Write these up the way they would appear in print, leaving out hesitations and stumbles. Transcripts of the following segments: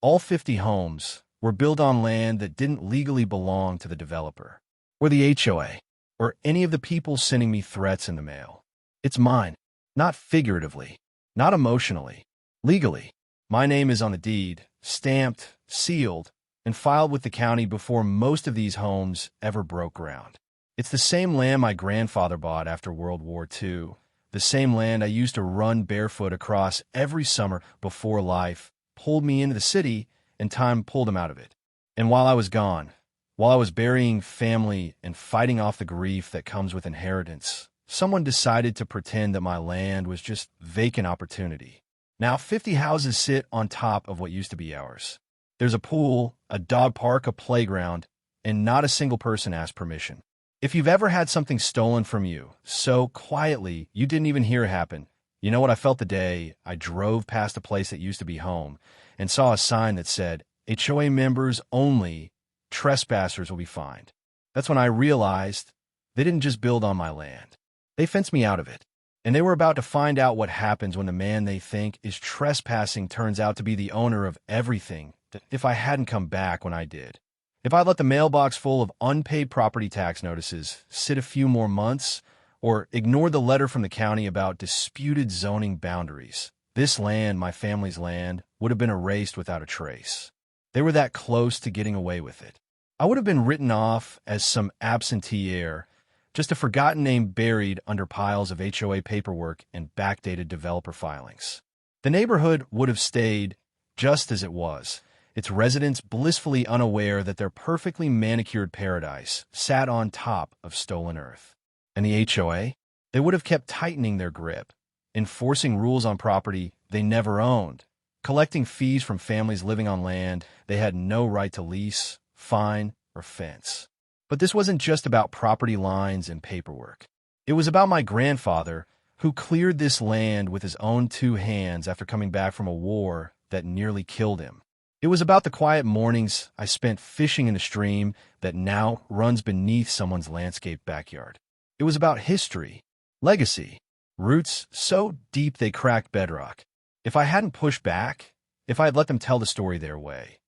All 50 homes were built on land that didn't legally belong to the developer, or the HOA, or any of the people sending me threats in the mail. It's mine, not figuratively, not emotionally, legally. My name is on the deed, stamped, sealed, and filed with the county before most of these homes ever broke ground. It's the same land my grandfather bought after World War II, the same land I used to run barefoot across every summer before life pulled me into the city and time pulled him out of it. And while I was gone, while I was burying family and fighting off the grief that comes with inheritance, someone decided to pretend that my land was just vacant opportunity. Now 50 houses sit on top of what used to be ours. There's a pool, a dog park, a playground, and not a single person asked permission. If you've ever had something stolen from you so quietly you didn't even hear it happen, you know what I felt the day I drove past a place that used to be home and saw a sign that said, HOA members only, trespassers will be fined. That's when I realized they didn't just build on my land. They fenced me out of it. And they were about to find out what happens when the man they think is trespassing turns out to be the owner of everything if I hadn't come back when I did. If I'd let the mailbox full of unpaid property tax notices sit a few more months, or ignored the letter from the county about disputed zoning boundaries, this land, my family's land, would have been erased without a trace. They were that close to getting away with it. I would have been written off as some absentee heir, just a forgotten name buried under piles of HOA paperwork and backdated developer filings. The neighborhood would have stayed just as it was, its residents blissfully unaware that their perfectly manicured paradise sat on top of stolen earth. And the HOA? They would have kept tightening their grip, enforcing rules on property they never owned, collecting fees from families living on land they had no right to lease, fine, or fence. But this wasn't just about property lines and paperwork. It was about my grandfather, who cleared this land with his own 2 hands after coming back from a war that nearly killed him. It was about the quiet mornings I spent fishing in a stream that now runs beneath someone's landscaped backyard. It was about history, legacy, roots so deep they cracked bedrock. If I hadn't pushed back, if I had let them tell the story their way,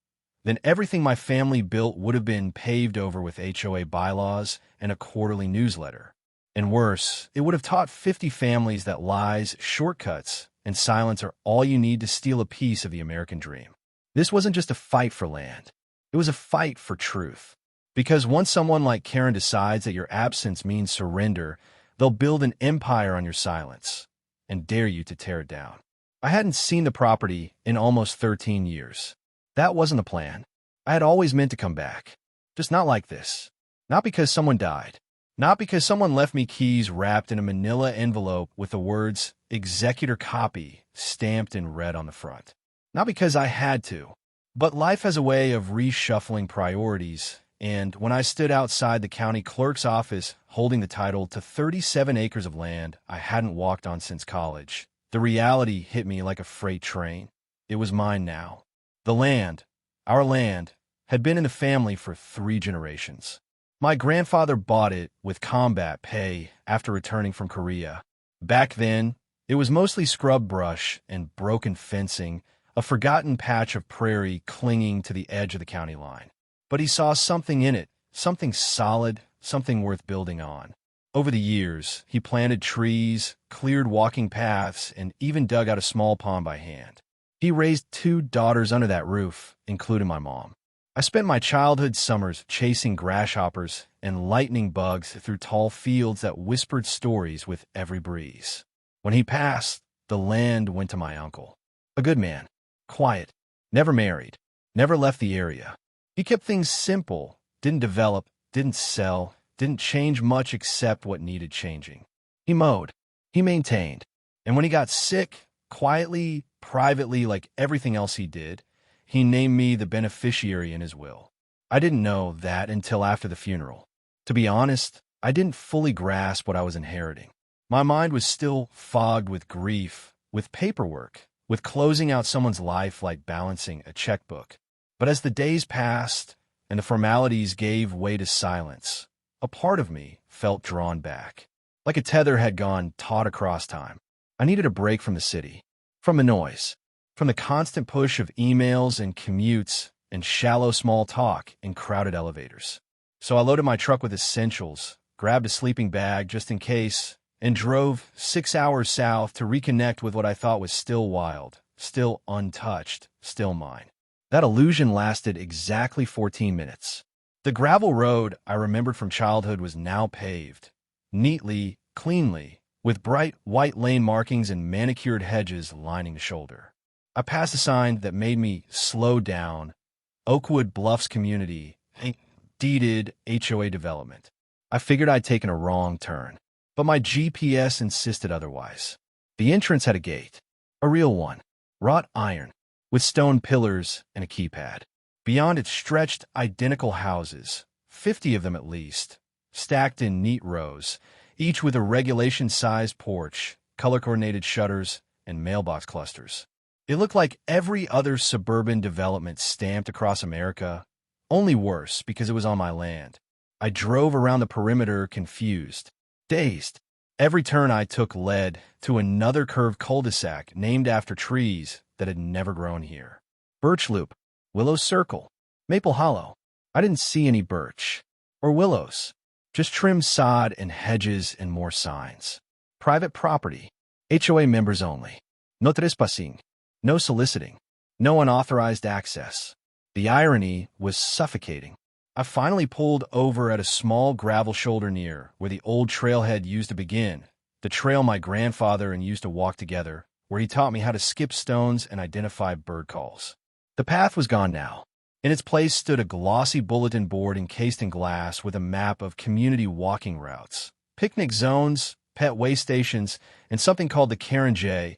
then everything my family built would have been paved over with HOA bylaws and a quarterly newsletter. And worse, it would have taught 50 families that lies, shortcuts, and silence are all you need to steal a piece of the American dream. This wasn't just a fight for land. It was a fight for truth. Because once someone like Karen decides that your absence means surrender, they'll build an empire on your silence and dare you to tear it down. I hadn't seen the property in almost 13 years. That wasn't the plan. I had always meant to come back. Just not like this. Not because someone died. Not because someone left me keys wrapped in a manila envelope with the words executor copy stamped in red on the front. Not because I had to. But life has a way of reshuffling priorities, and when I stood outside the county clerk's office holding the title to 37 acres of land I hadn't walked on since college, the reality hit me like a freight train. It was mine now. The land, our land, had been in the family for 3 generations. My grandfather bought it with combat pay after returning from Korea. Back then, it was mostly scrub brush and broken fencing, a forgotten patch of prairie clinging to the edge of the county line. But he saw something in it, something solid, something worth building on. Over the years, he planted trees, cleared walking paths, and even dug out a small pond by hand. He raised 2 daughters under that roof, including my mom. I spent my childhood summers chasing grasshoppers and lightning bugs through tall fields that whispered stories with every breeze. When he passed, the land went to my uncle. A good man, quiet, never married, never left the area. He kept things simple, didn't develop, didn't sell, didn't change much except what needed changing. He mowed, he maintained, and when he got sick, quietly, privately, like everything else he did, he named me the beneficiary in his will. I didn't know that until after the funeral. To be honest, I didn't fully grasp what I was inheriting. My mind was still fogged with grief, with paperwork, with closing out someone's life like balancing a checkbook. But as the days passed and the formalities gave way to silence, a part of me felt drawn back, like a tether had gone taut across time. I needed a break from the city, from the noise, from the constant push of emails and commutes and shallow small talk in crowded elevators. So I loaded my truck with essentials, grabbed a sleeping bag just in case, and drove 6 hours south to reconnect with what I thought was still wild, still untouched, still mine. That illusion lasted exactly 14 minutes. The gravel road I remembered from childhood was now paved, neatly, cleanly, with bright white lane markings and manicured hedges lining the shoulder. I passed a sign that made me slow down. Oakwood Bluffs Community, deeded HOA development. I figured I'd taken a wrong turn, but my GPS insisted otherwise. The entrance had a gate, a real one, wrought iron, with stone pillars and a keypad. Beyond it stretched identical houses, 50 of them at least, stacked in neat rows, each with a regulation-sized porch, color-coordinated shutters, and mailbox clusters. It looked like every other suburban development stamped across America, only worse because it was on my land. I drove around the perimeter confused, dazed. Every turn I took led to another curved cul-de-sac named after trees that had never grown here. Birch Loop, Willow Circle, Maple Hollow. I didn't see any birch or willows, just trimmed sod and hedges and more signs. Private property, HOA members only. No trespassing, no soliciting, no unauthorized access. The irony was suffocating. I finally pulled over at a small gravel shoulder near where the old trailhead used to begin, the trail my grandfather and used to walk together, where he taught me how to skip stones and identify bird calls. The path was gone now. In its place stood a glossy bulletin board encased in glass with a map of community walking routes, picnic zones, pet way stations, and something called the Karen J.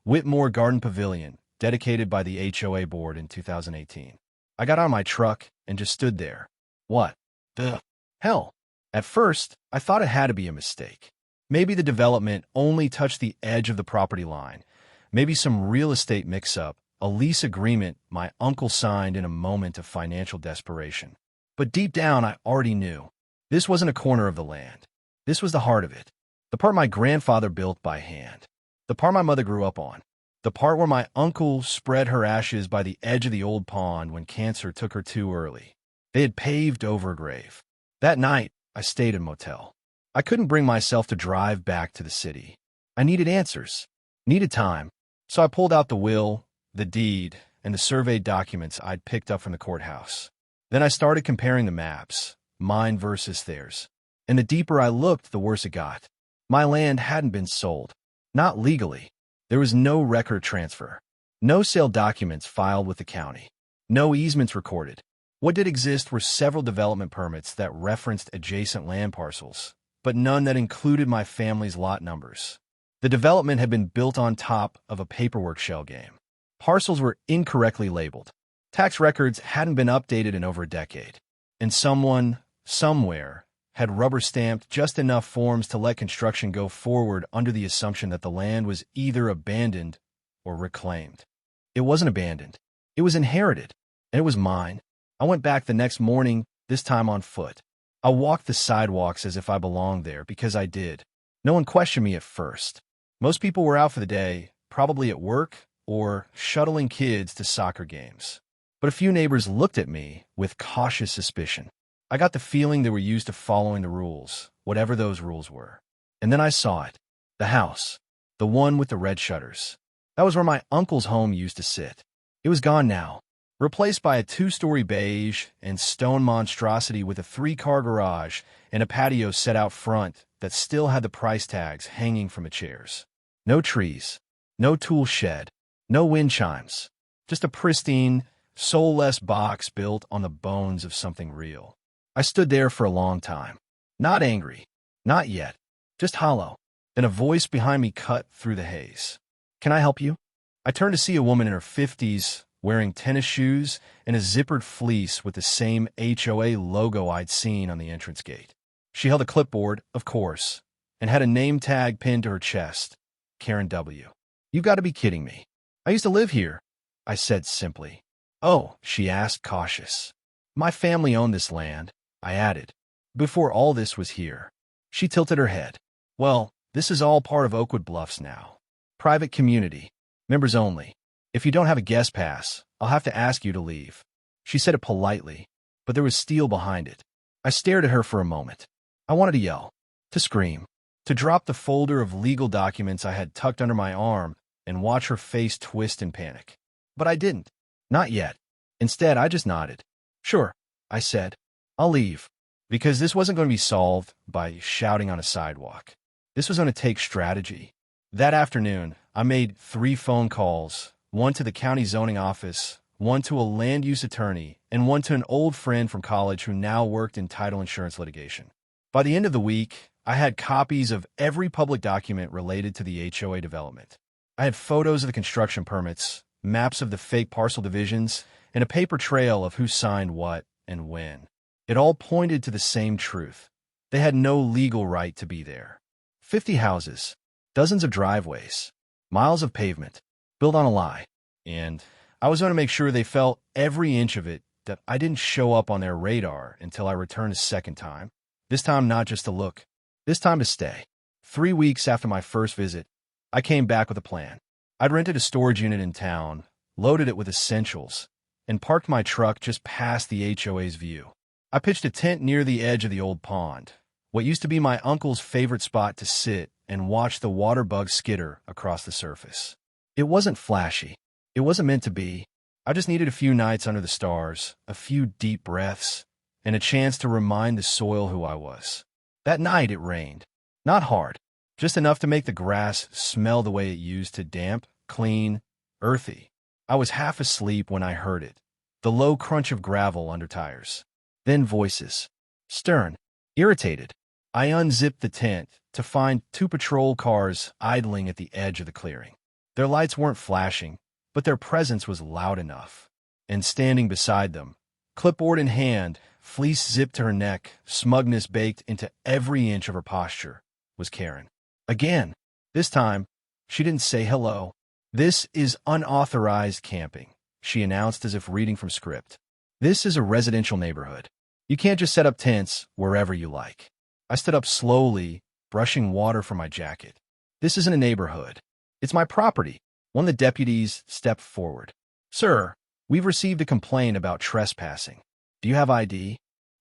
Whitmore Garden Pavilion, dedicated by the HOA board in 2018. I got out of my truck and just stood there. What the hell? At first, I thought it had to be a mistake. Maybe the development only touched the edge of the property line. Maybe some real estate mix-up, a lease agreement my uncle signed in a moment of financial desperation. But deep down, I already knew. This wasn't a corner of the land. This was the heart of it. The part my grandfather built by hand. The part my mother grew up on. The part where my uncle spread her ashes by the edge of the old pond when cancer took her too early. They had paved over a grave. That night, I stayed in a motel. I couldn't bring myself to drive back to the city. I needed answers, needed time. So I pulled out the will, the deed, and the survey documents I'd picked up from the courthouse. Then I started comparing the maps, mine versus theirs. And the deeper I looked, the worse it got. My land hadn't been sold. Not legally. There was no record transfer. No sale documents filed with the county. No easements recorded. What did exist were several development permits that referenced adjacent land parcels, but none that included my family's lot numbers. The development had been built on top of a paperwork shell game. Parcels were incorrectly labeled. Tax records hadn't been updated in over a decade. And someone, somewhere, had rubber-stamped just enough forms to let construction go forward under the assumption that the land was either abandoned or reclaimed. It wasn't abandoned. It was inherited, and it was mine. I went back the next morning, this time on foot. I walked the sidewalks as if I belonged there, because I did. No one questioned me at first. Most people were out for the day, probably at work or shuttling kids to soccer games. But a few neighbors looked at me with cautious suspicion. I got the feeling they were used to following the rules, whatever those rules were. And then I saw it. The house. The one with the red shutters. That was where my uncle's home used to sit. It was gone now, replaced by a 2-story beige and stone monstrosity with a 3-car garage and a patio set out front that still had the price tags hanging from the chairs. No trees, no tool shed, no wind chimes, just a pristine, soulless box built on the bones of something real. I stood there for a long time, not angry, not yet, just hollow. Then a voice behind me cut through the haze. "Can I help you?" I turned to see a woman in her 50s, wearing tennis shoes and a zippered fleece with the same HOA logo I'd seen on the entrance gate. She held a clipboard, of course, and had a name tag pinned to her chest. Karen W. "You've got to be kidding me. I used to live here," I said simply. "Oh," she asked, cautious. "My family owned this land," I added, "before all this was here." She tilted her head. "Well, this is all part of Oakwood Bluffs now. Private community. Members only. If you don't have a guest pass, I'll have to ask you to leave. She said it politely, but there was steel behind it. I stared at her for a moment. I wanted to yell, to scream, to drop the folder of legal documents I had tucked under my arm and watch her face twist in panic. But I didn't. Not yet. Instead, I just nodded. Sure, I said. I'll leave. Because this wasn't going to be solved by shouting on a sidewalk. This was going to take strategy. That afternoon, I made 3 phone calls, one to the county zoning office, one to a land use attorney, and one to an old friend from college who now worked in title insurance litigation. By the end of the week, I had copies of every public document related to the HOA development. I had photos of the construction permits, maps of the fake parcel divisions, and a paper trail of who signed what and when. It all pointed to the same truth. They had no legal right to be there. 50 houses, dozens of driveways, miles of pavement, built on a lie. And I was going to make sure they felt every inch of it, that I didn't show up on their radar until I returned a second time. This time not just to look, this time to stay. 3 weeks after my first visit, I came back with a plan. I'd rented a storage unit in town, loaded it with essentials, and parked my truck just past the HOA's view. I pitched a tent near the edge of the old pond, what used to be my uncle's favorite spot to sit and watch the water bugs skitter across the surface. It wasn't flashy. It wasn't meant to be. I just needed a few nights under the stars, a few deep breaths, and a chance to remind the soil who I was. That night it rained. Not hard, just enough to make the grass smell the way it used to, damp, clean, earthy. I was half asleep when I heard it, the low crunch of gravel under tires. Then voices. Stern, irritated. I unzipped the tent to find 2 patrol cars idling at the edge of the clearing. Their lights weren't flashing, but their presence was loud enough. And standing beside them, clipboard in hand, fleece zipped to her neck, smugness baked into every inch of her posture, was Karen. Again. This time, she didn't say hello. This is unauthorized camping, she announced as if reading from script. This is a residential neighborhood. You can't just set up tents wherever you like. I stood up slowly, brushing water from my jacket. This isn't a neighborhood. It's my property. One of the deputies stepped forward. Sir, we've received a complaint about trespassing. Do you have ID?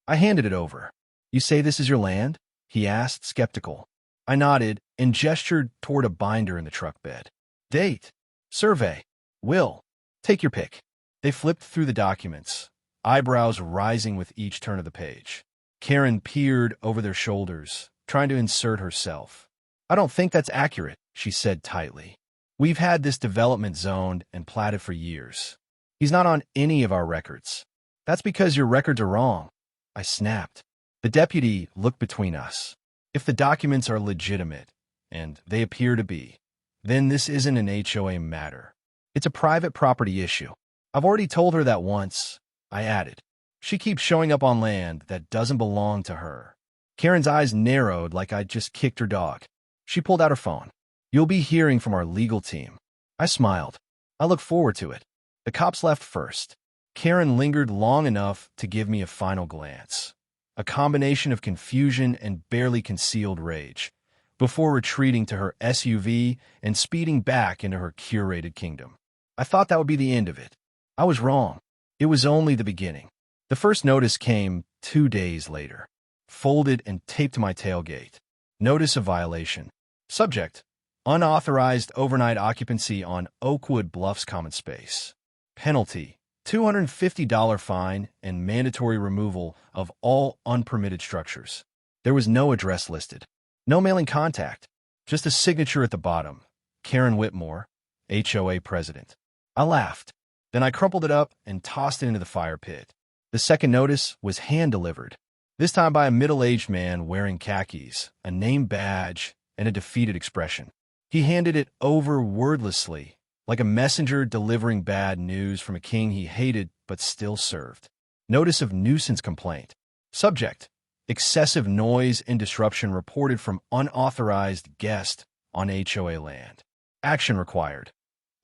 I handed it over. You say this is your land? He asked, skeptical. I nodded and gestured toward a binder in the truck bed. Date. Survey. Will. Take your pick. They flipped through the documents, eyebrows rising with each turn of the page. Karen peered over their shoulders, trying to insert herself. I don't think that's accurate, she said tightly. We've had this development zoned and platted for years. He's not on any of our records. That's because your records are wrong. I snapped. The deputy looked between us. If the documents are legitimate, and they appear to be, then this isn't an HOA matter. It's a private property issue. I've already told her that once, I added. She keeps showing up on land that doesn't belong to her. Karen's eyes narrowed like I'd just kicked her dog. She pulled out her phone. You'll be hearing from our legal team. I smiled. I look forward to it. The cops left first. Karen lingered long enough to give me a final glance, a combination of confusion and barely concealed rage, before retreating to her SUV and speeding back into her curated kingdom. I thought that would be the end of it. I was wrong. It was only the beginning. The first notice came 2 days later, folded and taped to my tailgate. Notice of violation. Subject: unauthorized overnight occupancy on Oakwood Bluffs common space. Penalty: $250 fine and mandatory removal of all unpermitted structures. There was no address listed. No mailing contact. Just a signature at the bottom. Karen Whitmore, HOA president. I laughed. Then I crumpled it up and tossed it into the fire pit. The second notice was hand-delivered, this time by a middle-aged man wearing khakis, a name badge, and a defeated expression. He handed it over wordlessly, like a messenger delivering bad news from a king he hated but still served. Notice of nuisance complaint. Subject: excessive noise and disruption reported from unauthorized guest on HOA land. Action required.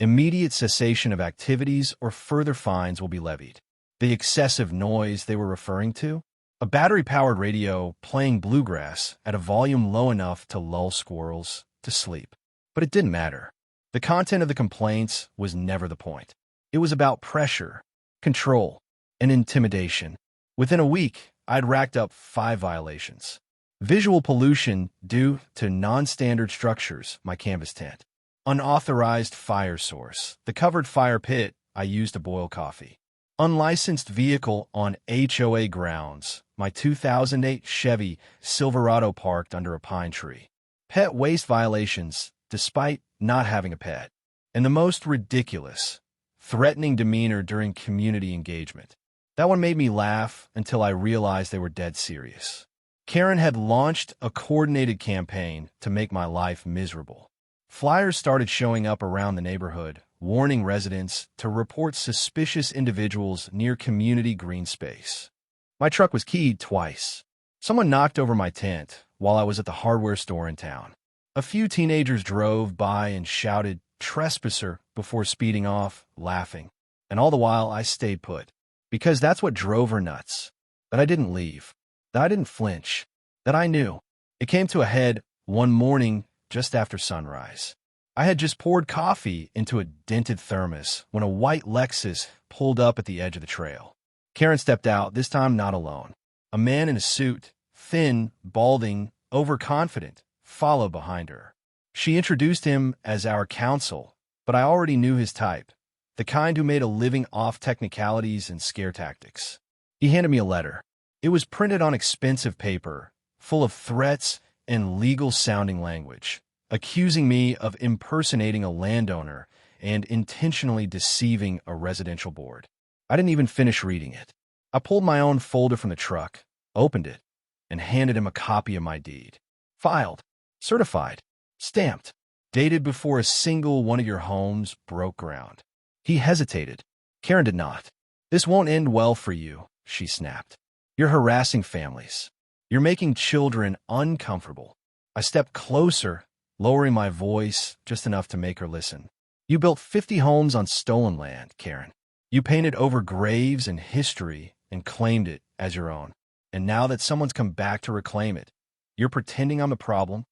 Immediate cessation of activities or further fines will be levied. The excessive noise they were referring to? A battery-powered radio playing bluegrass at a volume low enough to lull squirrels to sleep. But it didn't matter. The content of the complaints was never the point. It was about pressure, control, and intimidation. Within a week, I'd racked up 5 violations. Visual pollution due to non-standard structures, my canvas tent. Unauthorized fire source, the covered fire pit I used to boil coffee. Unlicensed vehicle on HOA grounds, my 2008 Chevy Silverado parked under a pine tree. Pet waste violations, despite not having a pet. And the most ridiculous, threatening demeanor during community engagement. That one made me laugh until I realized they were dead serious. Karen had launched a coordinated campaign to make my life miserable. Flyers started showing up around the neighborhood, warning residents to report suspicious individuals near community green space. My truck was keyed twice. Someone knocked over my tent while I was at the hardware store in town. A few teenagers drove by and shouted, "Trespasser," before speeding off, laughing. And all the while, I stayed put. Because that's what drove her nuts. That I didn't leave. That I didn't flinch. That I knew. It came to a head one morning just after sunrise. I had just poured coffee into a dented thermos when a white Lexus pulled up at the edge of the trail. Karen stepped out, this time not alone. A man in a suit, thin, balding, overconfident, followed behind her. She introduced him as our counsel, but I already knew his type, the kind who made a living off technicalities and scare tactics. He handed me a letter. It was printed on expensive paper, full of threats and legal-sounding language, accusing me of impersonating a landowner and intentionally deceiving a residential board. I didn't even finish reading it. I pulled my own folder from the truck, opened it, and handed him a copy of my deed. Filed, certified, stamped, dated before a single one of your homes broke ground. He hesitated. Karen did not. "This won't end well for you," she snapped. "You're harassing families. You're making children uncomfortable." I stepped closer, lowering my voice just enough to make her listen. "You built 50 homes on stolen land, Karen. You painted over graves and history and claimed it as your own. And now that someone's come back to reclaim it, you're pretending I'm a problem?"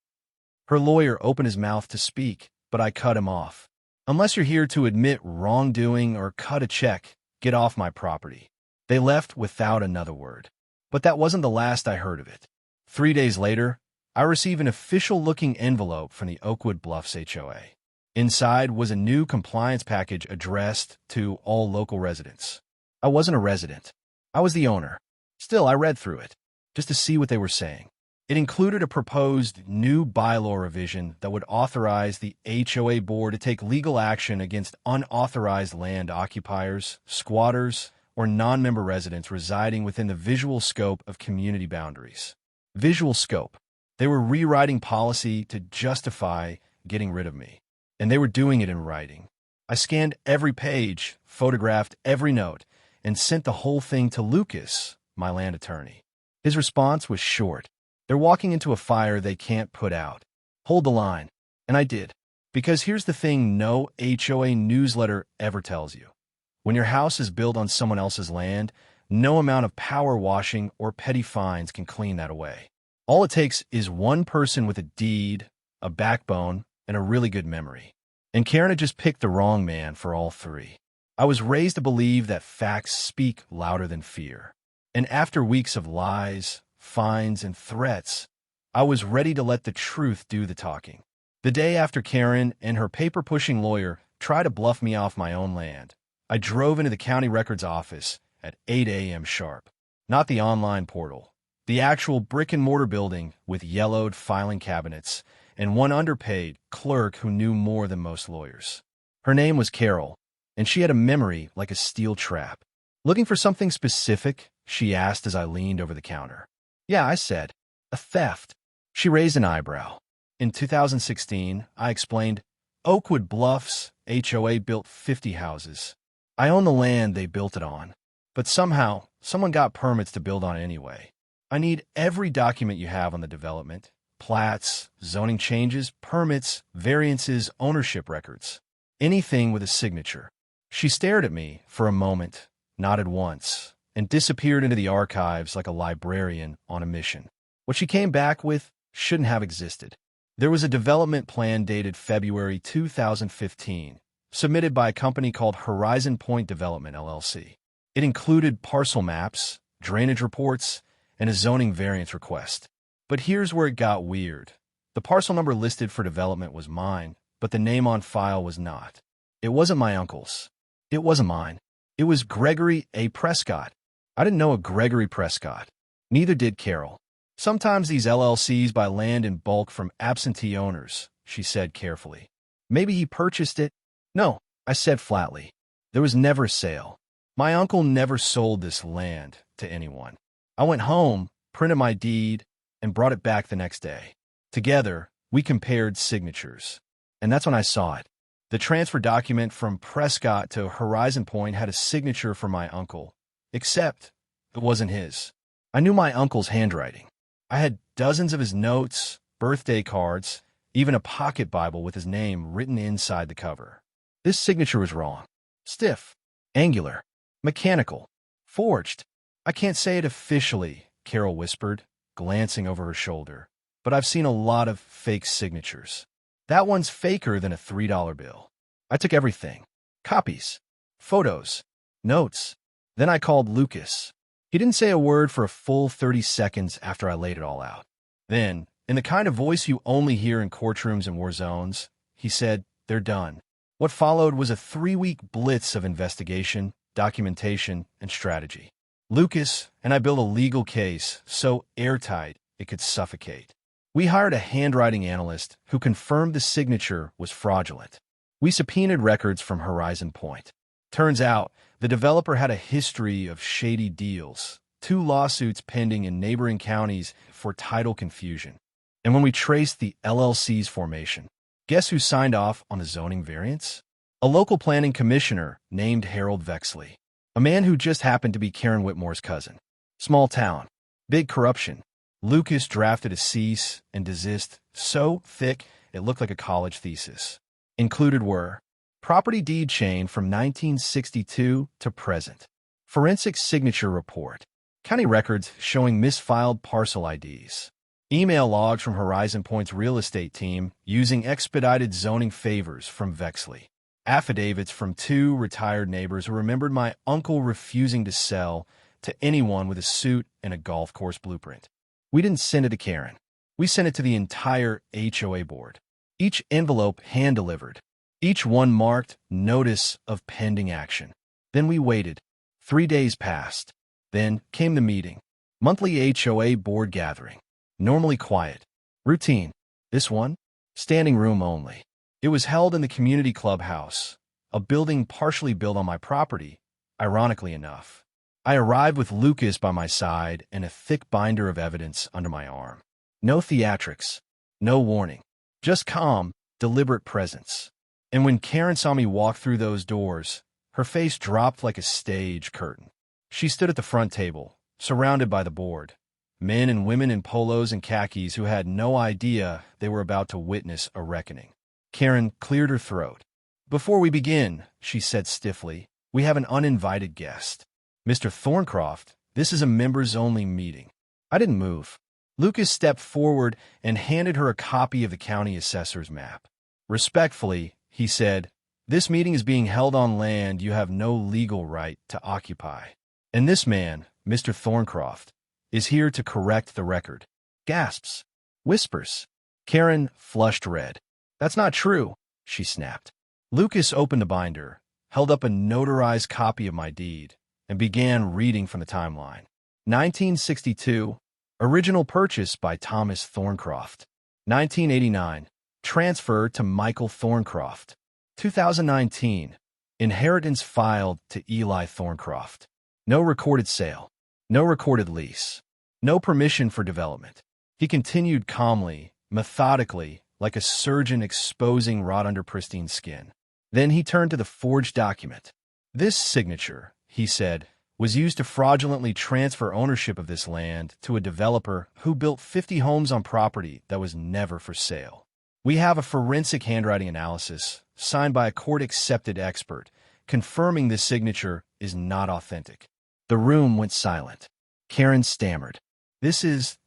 Her lawyer opened his mouth to speak, but I cut him off. "Unless you're here to admit wrongdoing or cut a check, get off my property." They left without another word. But that wasn't the last I heard of it. 3 days later, I received an official-looking envelope from the Oakwood Bluffs HOA. Inside was a new compliance package addressed to all local residents. I wasn't a resident. I was the owner. Still, I read through it, just to see what they were saying. It included a proposed new bylaw revision that would authorize the HOA board to take legal action against unauthorized land occupiers, squatters, or non-member residents residing within the visual scope of community boundaries. Visual scope. They were rewriting policy to justify getting rid of me. And they were doing it in writing. I scanned every page, photographed every note, and sent the whole thing to Lucas, my land attorney. His response was short. "They're walking into a fire they can't put out. Hold the line." And I did. Because here's the thing no HOA newsletter ever tells you. When your house is built on someone else's land, no amount of power washing or petty fines can clean that away. All it takes is one person with a deed, a backbone, and a really good memory. And Karen had just picked the wrong man for all 3. I was raised to believe that facts speak louder than fear. And after weeks of lies, fines, and threats, I was ready to let the truth do the talking. The day after Karen and her paper-pushing lawyer tried to bluff me off my own land, I drove into the county records office at 8 a.m. sharp. Not the online portal. The actual brick-and-mortar building with yellowed filing cabinets and one underpaid clerk who knew more than most lawyers. Her name was Carol, and she had a memory like a steel trap. "Looking for something specific?" she asked as I leaned over the counter. "Yeah," I said. "A theft." She raised an eyebrow. In 2016, I explained, "Oakwood Bluffs HOA built 50 houses. I own the land they built it on. But somehow, someone got permits to build on it anyway. I need every document you have on the development. Plats, zoning changes, permits, variances, ownership records. Anything with a signature." She stared at me for a moment, nodded once, and disappeared into the archives like a librarian on a mission. What she came back with shouldn't have existed. There was a development plan dated February 2015, submitted by a company called Horizon Point Development, LLC. It included parcel maps, drainage reports, and a zoning variance request. But here's where it got weird. The parcel number listed for development was mine, but the name on file was not. It wasn't my uncle's. It wasn't mine. It was Gregory A. Prescott. I didn't know a Gregory Prescott. Neither did Carol. Sometimes these LLCs buy land in bulk from absentee owners, she said carefully. Maybe he purchased it? No, I said flatly. There was never a sale. My uncle never sold this land to anyone. I went home, printed my deed, and brought it back the next day. Together, we compared signatures. And that's when I saw it. The transfer document from Prescott to Horizon Point had a signature for my uncle, except it wasn't his. I knew my uncle's handwriting. I had dozens of his notes, birthday cards, even a pocket Bible with his name written inside the cover. This signature was wrong. Stiff, angular, mechanical, forged. I can't say it officially, Carol whispered, glancing over her shoulder, but I've seen a lot of fake signatures. That one's faker than a $3 bill. I took everything. Copies, photos, notes. Then I called Lucas. He didn't say a word for a full 30 seconds after I laid it all out. Then, in the kind of voice you only hear in courtrooms and war zones, he said, "They're done." What followed was a 3-week blitz of investigation, documentation, and strategy. Lucas and I built a legal case so airtight it could suffocate. We hired a handwriting analyst who confirmed the signature was fraudulent. We subpoenaed records from Horizon Point. Turns out, the developer had a history of shady deals, 2 lawsuits pending in neighboring counties for title confusion. And when we traced the LLC's formation, guess who signed off on the zoning variance? A local planning commissioner named Harold Vexley, a man who just happened to be Karen Whitmore's cousin. Small town, big corruption. Lucas drafted a cease and desist so thick it looked like a college thesis. Included were property deed chain from 1962 to present, forensic signature report, county records showing misfiled parcel IDs, email logs from Horizon Point's real estate team using expedited zoning favors from Vexley, affidavits from 2 retired neighbors who remembered my uncle refusing to sell to anyone with a suit and a golf course blueprint. We didn't send it to Karen. We sent it to the entire HOA board. Each envelope hand-delivered. Each one marked Notice of Pending Action. Then we waited. 3 days passed. Then came the meeting. Monthly HOA board gathering. Normally quiet. Routine. This one? Standing room only. It was held in the community clubhouse, a building partially built on my property, ironically enough. I arrived with Lucas by my side and a thick binder of evidence under my arm. No theatrics, no warning, just calm, deliberate presence. And when Karen saw me walk through those doors, her face dropped like a stage curtain. She stood at the front table, surrounded by the board, men and women in polos and khakis who had no idea they were about to witness a reckoning. Karen cleared her throat. "Before we begin," she said stiffly, "we have an uninvited guest. Mr. Thorncroft, this is a members-only meeting." I didn't move. Lucas stepped forward and handed her a copy of the county assessor's map. Respectfully, he said, "This meeting is being held on land you have no legal right to occupy. And this man, Mr. Thorncroft, is here to correct the record." Gasps. Whispers. Karen flushed red. "That's not true," she snapped. Lucas opened the binder, held up a notarized copy of my deed, and began reading from the timeline. 1962, original purchase by Thomas Thorncroft. 1989, transfer to Michael Thorncroft. 2019, inheritance filed to Eli Thorncroft. No recorded sale. No recorded lease. No permission for development. He continued calmly, methodically, like a surgeon exposing rot under pristine skin. Then he turned to the forged document. "This signature," he said, "was used to fraudulently transfer ownership of this land to a developer who built 50 homes on property that was never for sale. We have a forensic handwriting analysis, signed by a court-accepted expert, confirming this signature is not authentic." The room went silent. Karen stammered. This is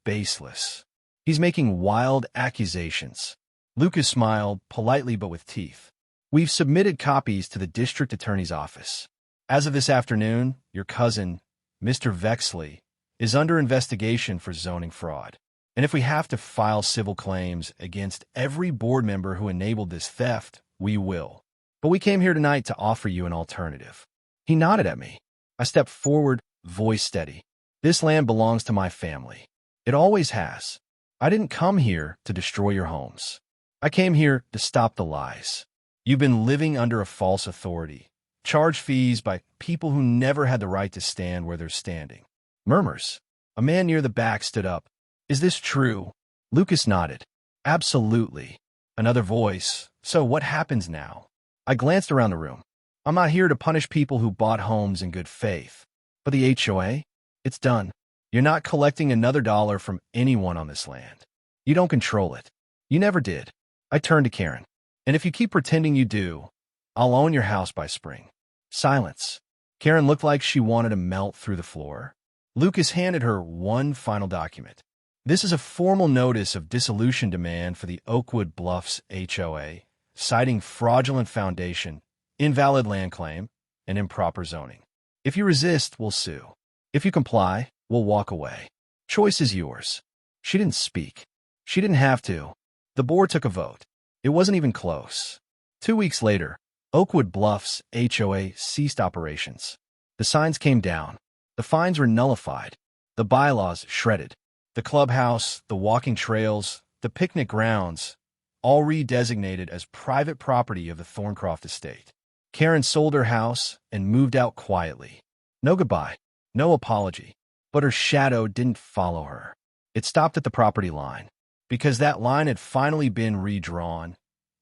baseless." He's making wild accusations. Lucas smiled, politely but with teeth. We've submitted copies to the district attorney's office. As of this afternoon, your cousin, Mr. Vexley, is under investigation for zoning fraud. And if we have to file civil claims against every board member who enabled this theft, we will. But we came here tonight to offer you an alternative. He nodded at me. I stepped forward, voice steady. This land belongs to my family. It always has. I didn't come here to destroy your homes. I came here to stop the lies. You've been living under a false authority, charged fees by people who never had the right to stand where they're standing. Murmurs. A man near the back stood up. Is this true? Lucas nodded. Absolutely. Another voice. So what happens now? I glanced around the room. I'm not here to punish people who bought homes in good faith. But the HOA? It's done. You're not collecting another dollar from anyone on this land. You don't control it. You never did. I turned to Karen. And if you keep pretending you do, I'll own your house by spring. Silence. Karen looked like she wanted to melt through the floor. Lucas handed her one final document. This is a formal notice of dissolution demand for the Oakwood Bluffs HOA, citing fraudulent foundation, invalid land claim, and improper zoning. If you resist, we'll sue. If you comply, we'll walk away. Choice is yours. She didn't speak. She didn't have to. The board took a vote. It wasn't even close. 2 weeks later, Oakwood Bluffs HOA ceased operations. The signs came down. The fines were nullified. The bylaws shredded. The clubhouse, the walking trails, the picnic grounds, all redesignated as private property of the Thorncroft estate. Karen sold her house and moved out quietly. No goodbye, no apology, but her shadow didn't follow her. It stopped at the property line, because that line had finally been redrawn,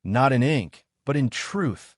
not in ink, but in truth.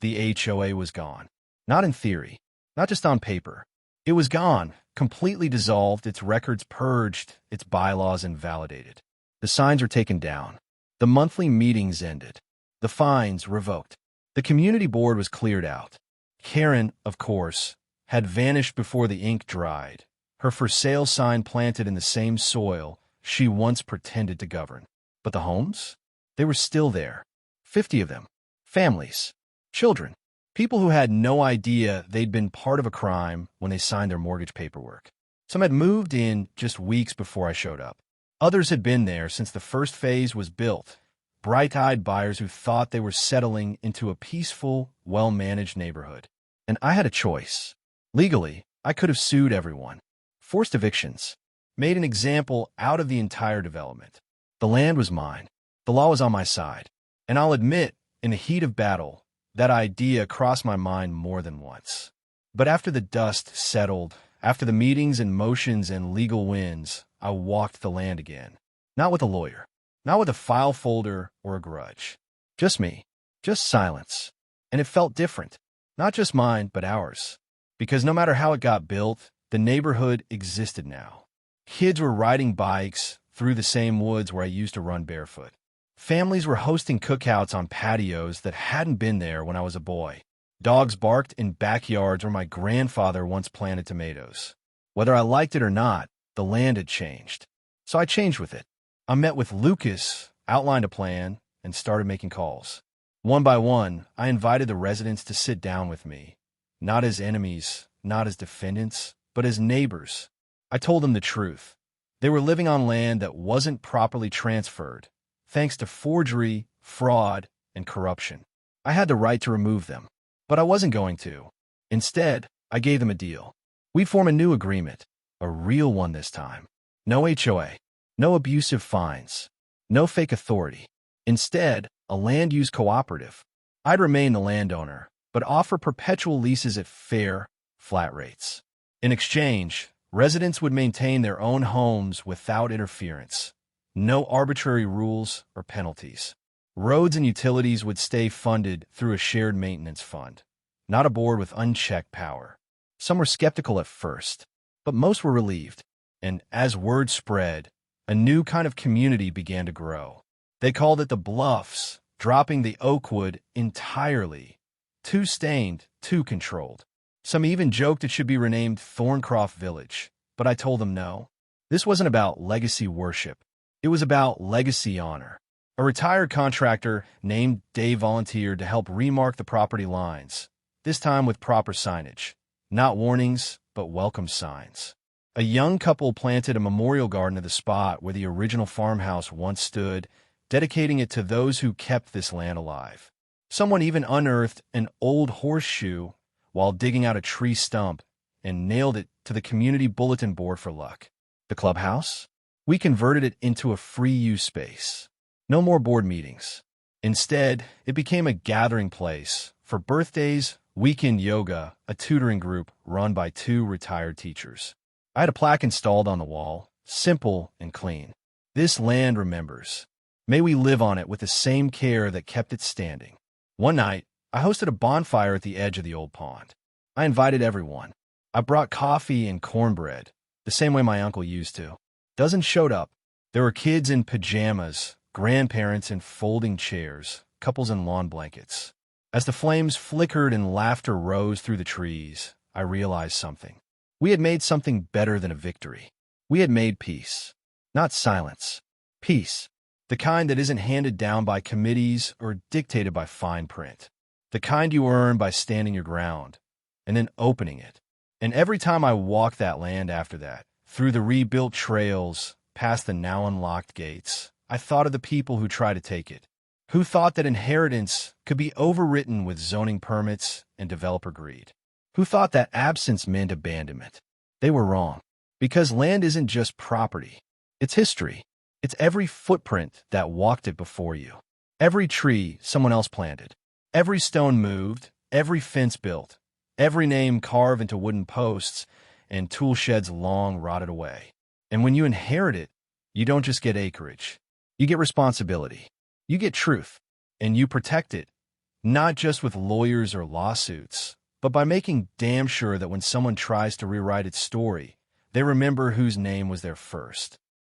The HOA was gone. Not in theory, not just on paper. It was gone, completely dissolved, its records purged, its bylaws invalidated. The signs were taken down. The monthly meetings ended. The fines revoked. The community board was cleared out. Karen, of course, had vanished before the ink dried, her for sale sign planted in the same soil she once pretended to govern. But the homes? They were still there. 50 of them. Families. Children. People who had no idea they'd been part of a crime when they signed their mortgage paperwork. Some had moved in just weeks before I showed up. Others had been there since the first phase was built. Bright-eyed buyers who thought they were settling into a peaceful, well-managed neighborhood. And I had a choice. Legally, I could have sued everyone. Forced evictions. Made an example out of the entire development. The land was mine. The law was on my side. And I'll admit, in the heat of battle, that idea crossed my mind more than once. But after the dust settled, after the meetings and motions and legal wins, I walked the land again. Not with a lawyer. Not with a file folder or a grudge. Just me. Just silence. And it felt different. Not just mine, but ours. Because no matter how it got built, the neighborhood existed now. Kids were riding bikes through the same woods where I used to run barefoot. Families were hosting cookouts on patios that hadn't been there when I was a boy. Dogs barked in backyards where my grandfather once planted tomatoes. Whether I liked it or not, the land had changed. So I changed with it. I met with Lucas, outlined a plan, and started making calls. One by one, I invited the residents to sit down with me. Not as enemies, not as defendants, but as neighbors. I told them the truth. They were living on land that wasn't properly transferred, thanks to forgery, fraud, and corruption. I had the right to remove them, but I wasn't going to. Instead, I gave them a deal. We'd form a new agreement, a real one this time. No HOA, no abusive fines, no fake authority. Instead, a land use cooperative. I'd remain the landowner, but offer perpetual leases at fair, flat rates. In exchange, residents would maintain their own homes without interference. No arbitrary rules or penalties. Roads and utilities would stay funded through a shared maintenance fund, not a board with unchecked power. Some were skeptical at first, but most were relieved. And as word spread, a new kind of community began to grow. They called it the Bluffs, dropping the Oakwood entirely. Too stained, too controlled. Some even joked it should be renamed Thorncroft Village, but I told them no. This wasn't about legacy worship. It was about legacy honor. A retired contractor named Dave volunteered to help remark the property lines, this time with proper signage. Not warnings, but welcome signs. A young couple planted a memorial garden at the spot where the original farmhouse once stood, dedicating it to those who kept this land alive. Someone even unearthed an old horseshoe while digging out a tree stump and nailed it to the community bulletin board for luck. The clubhouse? We converted it into a free-use space. No more board meetings. Instead, it became a gathering place for birthdays, weekend yoga, a tutoring group run by 2 retired teachers. I had a plaque installed on the wall, simple and clean. This land remembers. May we live on it with the same care that kept it standing. One night, I hosted a bonfire at the edge of the old pond. I invited everyone. I brought coffee and cornbread, the same way my uncle used to. Dozens showed up. There were kids in pajamas, grandparents in folding chairs, couples in lawn blankets. As the flames flickered and laughter rose through the trees, I realized something. We had made something better than a victory. We had made peace. Not silence. Peace. The kind that isn't handed down by committees or dictated by fine print. The kind you earn by standing your ground and then opening it. And every time I walked that land after that, through the rebuilt trails, past the now unlocked gates, I thought of the people who tried to take it, who thought that inheritance could be overwritten with zoning permits and developer greed, who thought that absence meant abandonment. They were wrong, because land isn't just property. It's history. It's every footprint that walked it before you, every tree someone else planted, every stone moved, every fence built, every name carved into wooden posts and tool sheds long rotted away. And when you inherit it, you don't just get acreage. You get responsibility. You get truth. And you protect it, not just with lawyers or lawsuits, but by making damn sure that when someone tries to rewrite its story, they remember whose name was there first.